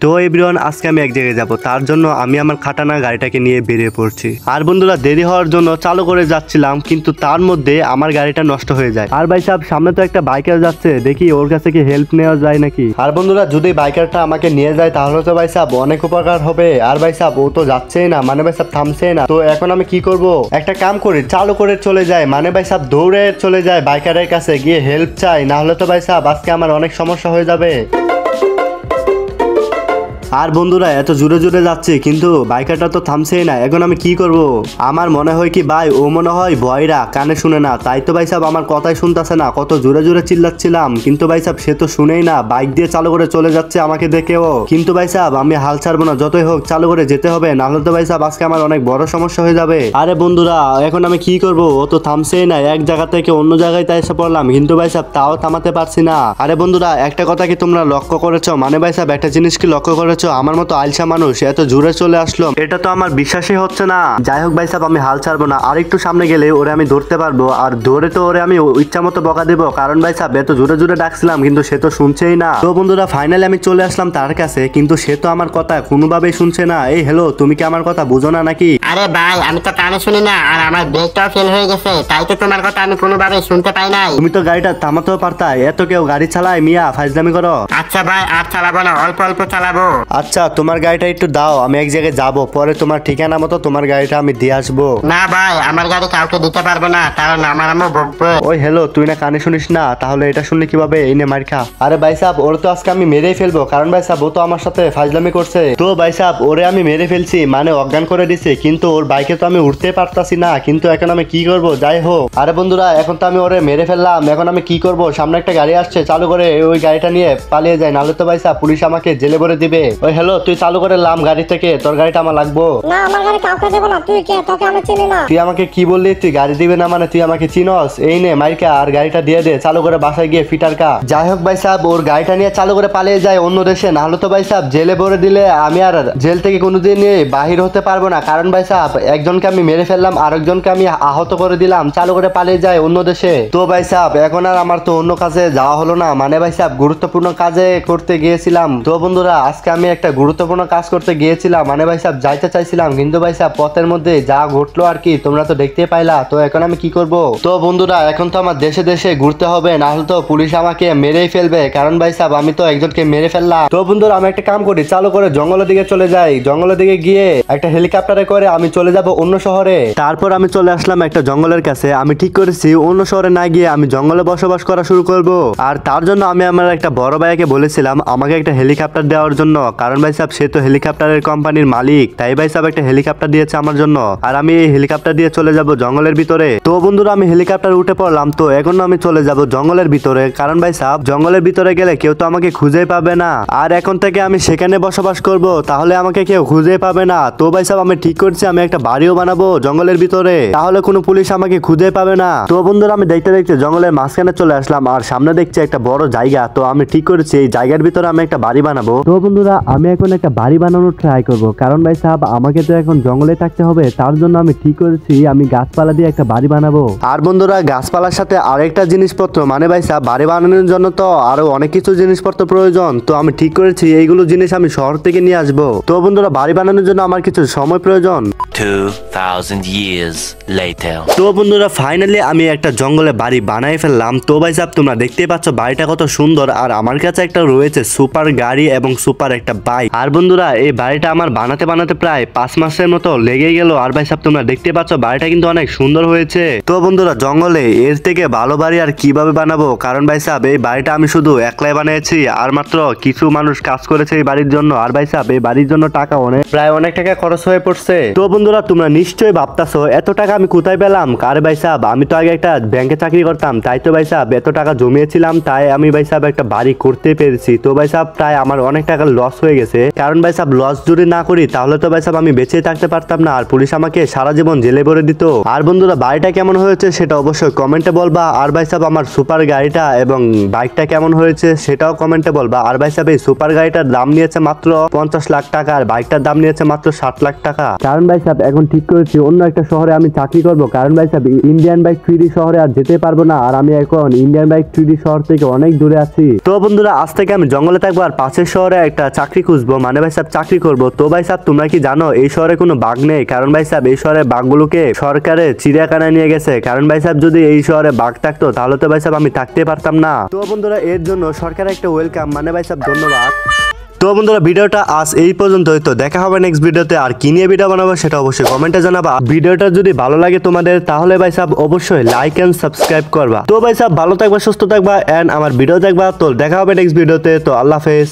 তো এভরিওয়ান, আজকে আমি এক জায়গায় যাব, তার জন্য আমি আমার খাটানা গাড়িটাকে নিয়ে বেরিয়ে পড়ছি। আর বন্ধুরা, দেরি হওয়ার জন্য চালু করে যাচ্ছিলাম, কিন্তু তার মধ্যে আমার গাড়িটা নষ্ট হয়ে যায়। আর ভাই সাহেব, সামনে তো একটা বাইকার যাচ্ছে, দেখি ওর কাছে কি হেল্প নেওয়া যায় নাকি। আর বন্ধুরা, যদি বাইকারটা আমাকে নিয়ে যায় তাহলে তো ভাই সাহেব অনেক উপকার হবে। আর ভাই সাহেব, ও তো যাচ্ছেই না, মানে ভাই সাহেব থামছেই না। তো এখন আমি কি করব? একটা কাম করি, চালু করে চলে যায়, মানে ভাই সাহেব দৌড়ে চলে যায় বাইকারের কাছে, গিয়ে হেল্প চাই। না হলে তো ভাই সাহেব আজকে আমার অনেক সমস্যা হয়ে যাবে। আর বন্ধুরা, এত জোরে জোরে যাচ্ছে কিন্তু বাইকারটা তো থামছেই না। এখন আমি কি করব? আমার মনে হয় কি ভাই, ও মনে হয় ভয়রা কানে শুনে না, তাই তো ভাই সাহেব আমার কথাই শুনতেছে না। কত জোরে জোরে চিল্লাচ্ছিলাম, কিন্তু ভাই সাহেব সে তো শুনেই না, বাইক দিয়ে চালু করে চলে যাচ্ছে আমাকে দেখেও। কিন্তু ভাই সাহেব আমি হাল ছাড়বো না, যতই হোক চালু করে যেতে হবে, না হলে তো ভাই সাহেব আজকে আমার অনেক বড় সমস্যা হয়ে যাবে। আরে বন্ধুরা, এখন আমি কি করব? ও তো থামছেই না, এক জায়গা থেকে অন্য জায়গায় তাই এসে পড়লাম, কিন্তু ভাই সাহেব তাও থামাতে পারছি না। আরে বন্ধুরা, একটা কথা কি তোমরা লক্ষ্য করেছো? মানে ভাই সাহেব একটা জিনিস কি লক্ষ্য করেছো? আমার মতো আলসা মানুষ এত জোরে চলে আসলো, এটা তো আমার বিশ্বাসই হচ্ছে না। যাই হোক ভাই সাহেব, আমি হাল ছাড়বো না, আর একটু সামনে গেলে ওরে আমি ধরতে পারবো, আর ধরে তো ওরে আমি ইচ্ছা মতো বকা দেবো। কারণ ভাই সাহেব এত জোরে জোরে ডাকছিলাম, কিন্তু সে তো শুনছেই না। তো বন্ধুরা, ফাইনালি আমি চলে আসলাম তার কাছে, কিন্তু সে তো আমার কথা কোনোভাবেই শুনছে না। এই হ্যালো, তুমি কি আমার কথা বুঝো না নাকি? আরে ভাই, আমি তো কানে শুনি না, আর আমার ব্রেকটাও ফেল হয়ে গেছে, তাই তো তোমার কথা আমি কোনোভাবে শুনতে পাই নাই। তুমি তো গাড়িটা থামাতেও পারতা, এত কেউ গাড়ি চালায় মিয়া, ফাইজলামি করো। আচ্ছা ভাই, আর চালাবো না, অল্প অল্প চালাবো। আচ্ছা, তোমার গাড়িটা একটু দাও, আমি এক জায়গায় যাবো, পরে তোমার ঠিকানা মতো তোমার গাড়িটা আমি দিয়ে আসবো। না ভাই, আমার গাড়ি কাউকে দিতে পারবো না, কারণ আমার আম্মু বকবে। ওই হ্যালো, তুই না কানে শুনিস না? তাহলে এটা শুনলে কিভাবে? এই নে মার খা। আরে ভাই সাহেব, ওর তো আজকে আমি মেরেই ফেলবো, কারণ ভাই সাহেব ও তো আমার সাথে ফাজলামি করছে। তো ভাই সাহেব, ওরে আমি মেরে ফেলছি, মানে অজ্ঞান করে দিছে, কিন্তু ওর বাইকে তো আমি উঠতে পারতাছি না। কিন্তু এখন আমি কি করব? যাই হোক, আরে বন্ধুরা, এখন তো আমি ওরে মেরে ফেললাম, এখন আমি কি করব? সামনে একটা গাড়ি আসছে, চালু করে ওই গাড়িটা নিয়ে পালিয়ে যায়, নাহলে তো ভাই সাহেব পুলিশ আমাকে জেলে ভরে দিবে। ওই হ্যালো, তুই চালু করে লাম গাড়ি থেকে, তোর গাড়িটা আমার লাগবো। না, আমার গাড়ি কাউকে দেবো না। তুই কে? তোকে আমি চিনি না। তুই আমাকে কি বললি? তুই গাড়ি দিবে না মানে তুই আমাকে চিনস? এই নে মাইরকা, আর গাড়িটা দিয়ে দে, চালু করে বাসায় গিয়ে ফিটার কা। যাই হোক ভাই সাহেব, ওর গাড়িটা নিয়ে চালু করে পালিয়ে যায় অন্য দেশে, না হলে তো ভাই সাহেব জেলে ভরে দিলে আমি আর জেল থেকে কোনোদিন বাহির হতে পারবো না। কারণ ভাই সাহেব একজনকে আমি মেরে ফেললাম, আরেকজনকে আমি আহত করে দিলাম, চালু করে পালিয়ে যায় অন্য দেশে। তো ভাই সাহেব এখন আর আমার তো অন্য কাজে যাওয়া হলো না, মানে ভাই সাহেব গুরুত্বপূর্ণ কাজে করতে গিয়েছিলাম। তো বন্ধুরা, আজকে আমি একটা গুরুত্বপূর্ণ কাজ করতে গিয়েছিলাম, মানে ভাই সাহেব যাইতে চাইছিলাম, কিন্তু ভাই সাহেব পথের মধ্যে যা ঘটলো আর কি, তোমরা তো দেখতেই পাইলা। তো এখন আমি কি করব? তো বন্ধুরা, এখন তো আমার দেশে দেশে ঘুরতে হবে, না হলে তো পুলিশ আমাকে মেরেই ফেলবে, কারণ ভাই সাহেব আমি তো একজনকে মেরে ফেললাম। তো বন্ধুরা, আমি একটা কাম করি, চালু করে জঙ্গলের দিকে চলে যাই, জঙ্গলের দিকে গিয়ে একটা হেলিকপ্টারে করে আমি চলে যাব অন্য শহরে। তারপর আমি চলে আসলাম একটা জঙ্গলের কাছে, আমি ঠিক করেছি অন্য শহরে না গিয়ে আমি জঙ্গলে বসবাস করা শুরু করব। আর তার জন্য আমি আমার একটা বড় ভাইকে বলেছিলাম আমাকে একটা হেলিকপ্টার দেওয়ার জন্য, কারণ ভাই সাহেব সে তো হেলিকপ্টারের কোম্পানির মালিক, তাই ভাই সাহেব একটা হেলিকপ্টার দিয়েছে আমার জন্য, আর আমি এই হেলিকপ্টার দিয়ে চলে যাব জঙ্গলের ভিতরে। তো বন্ধুরা, আমি হেলিকপ্টার উঠে পড়লাম, তো এখন আমি চলে যাব জঙ্গলের ভিতরে, কারণ ভাই সাহেব জঙ্গলের ভিতরে গেলে কেউ তো আমাকে খুঁজেই পাবে না, আর এখন থেকে আমি সেখানে বসবাস করব, তাহলে আমাকে কেউ খুঁজে পাবে না। তো ভাই সাহেব আমি ঠিক করছি, আমি একটা বাড়িও বানাবো জঙ্গলের ভিতরে, তাহলে কোনো পুলিশ আমাকে খুঁজে পাবে না। তো বন্ধুরা, আমি দেখতে দেখতে জঙ্গলের মাঝখানে চলে আসলাম, আর সামনে দেখছি একটা বড় জায়গা। তো আমি ঠিক করেছি এই জায়গার ভিতরে আমি একটা বাড়ি বানাবো। তো বন্ধুরা, আমি এখন একটা বাড়ি বানানোর ট্রাই করব, কারণ ভাই সাহেব আমাকে তো এখন জঙ্গলে থাকতে হবে, তার জন্য আমি ঠিক করেছি আমি গাছপালা দিয়ে একটা বাড়ি বানাবো। আর বন্ধুরা, গাছপালার সাথে আরেকটা জিনিসপত্র, মানে ভাই সাহেব বাড়ি বানানোর জন্য তো আরো অনেক কিছু জিনিসপত্র প্রয়োজন, তো আমি ঠিক করেছি এইগুলো জিনিস আমি শহর থেকে নিয়ে আসবো। তো বন্ধুরা, বাড়ি বানানোর জন্য আমার কিছু সময় প্রয়োজন। 2000 years later. তো বন্ধুরা, ফাইনালি আমি একটা জঙ্গলে বাড়ি বানাই ফেললাম। তো ভাই সাহেব তোমরা দেখতেই পাচ্ছ বাড়িটা কত সুন্দর, আর আমার কাছে একটা রয়েছে সুপার গাড়ি এবং সুপার একটা বাইক। আর বন্ধুরা, এই বাড়িটা আমার বানাতে বানাতে প্রায় 5 মাসের মতো লেগে গেল। আর ভাই সাহেব তোমরা দেখতে পাচ্ছ বাড়িটা কিন্তু অনেক সুন্দর হয়েছে। তো বন্ধুরা, জঙ্গলে এর থেকে ভালো বাড়ি আর কিভাবে বানাবো, কারণ ভাই সাহেব এই বাড়িটা আমি শুধু একলাই বানিয়েছি, আর মাত্র কিছু মানুষ কাজ করেছে এই বাড়ির জন্য। আর ভাই সাহেব এই বাড়ির জন্য টাকা প্রায় অনেক টাকা খরচ হয়ে পড়ছে। তো বন্ধুরা, তোমরা নিশ্চয়ই ভাবতাছো এত টাকা আমি কোথায় পেলাম। আরে ভাই সাহেব আমি তো আগে একটা ব্যাংকে চাকরি করতাম, তাই তো ভাই সাহেব এত টাকা জমিয়েছিলাম, তাই আমি ভাই সাহেব একটা বাড়ি করতে পেরেছি। তো ভাই সাহেব তাই আমার অনেক টাকা লস হয়ে গেছে, কারণ ভাই সাহেব লস যদি না করি তাহলে তো ভাই সাহেব আমি বেঁচে থাকতে পারতাম না, আর পুলিশ আমাকে সারা জীবন জেলে ভরে দিত। আর বন্ধুরা, বাড়িটা কেমন হয়েছে সেটা অবশ্যই কমেন্টে বলবা। আর ভাই সাহেব আমার সুপার গাড়িটা এবং বাইকটা কেমন হয়েছে সেটাও কমেন্টে বলবা। আর ভাই সাহেব এই সুপার গাড়িটার দাম নিয়েছে মাত্র 50 লাখ টাকা, আর বাইকটার দাম নিয়েছে মাত্র 60 লাখ টাকা। কারণ ভাই সাহেব এখন ঠিক করেছি অন্য একটা শহরে আমি চাকরি করব, কারণ ভাই সাহেব ইন্ডিয়ান বাইক 3D শহরে আর যেতে পারবো না, আর আমি এখন ইন্ডিয়ান বাইক 3D শহর থেকে অনেক দূরে আছি। তো বন্ধুরা, আজ থেকে আমি জঙ্গলে থাকবো, আর পাশের শহরে একটা চাকরি চাকরি খুঁজবো, মানে ভাই সাহেব চাকরি করবো। তো ভাই সাহেব তোমরা কি জানো এই শহরে কোনো বাঘ নেই? কারণ ভাই সাহেব এই শহরে বাঘগুলোকে সরকারে চিড়িয়াখানায় নিয়ে গেছে। কারণ ভাই সাহেব যদি এই শহরে বাঘ থাকতো তাহলে তো ভাই সাহেব আমি থাকতে পারতাম না। তো বন্ধুরা এর জন্য সরকার একটা ওয়েলকাম, মানে ভাই সাহেব ধন্যবাদ। তো বন্ধুরা ভিডিওটা আজ এই পর্যন্তই। তো দেখা হবে নেক্সট ভিডিওতে। আর কি নিয়ে ভিডিও বানাবো সেটা অবশ্যই কমেন্টে জানাবা। ভিডিওটা যদি ভালো লাগে তোমাদের তাহলে ভাই সাহেব অবশ্যই লাইক এন্ড সাবস্ক্রাইব করবা। তো ভাই সাহেব ভালো থাকবা, সুস্থ থাকবা এন্ড আমার ভিডিও দেখবা। তো দেখা হবে নেক্সট ভিডিওতে। তো আল্লাহ হাফেজ।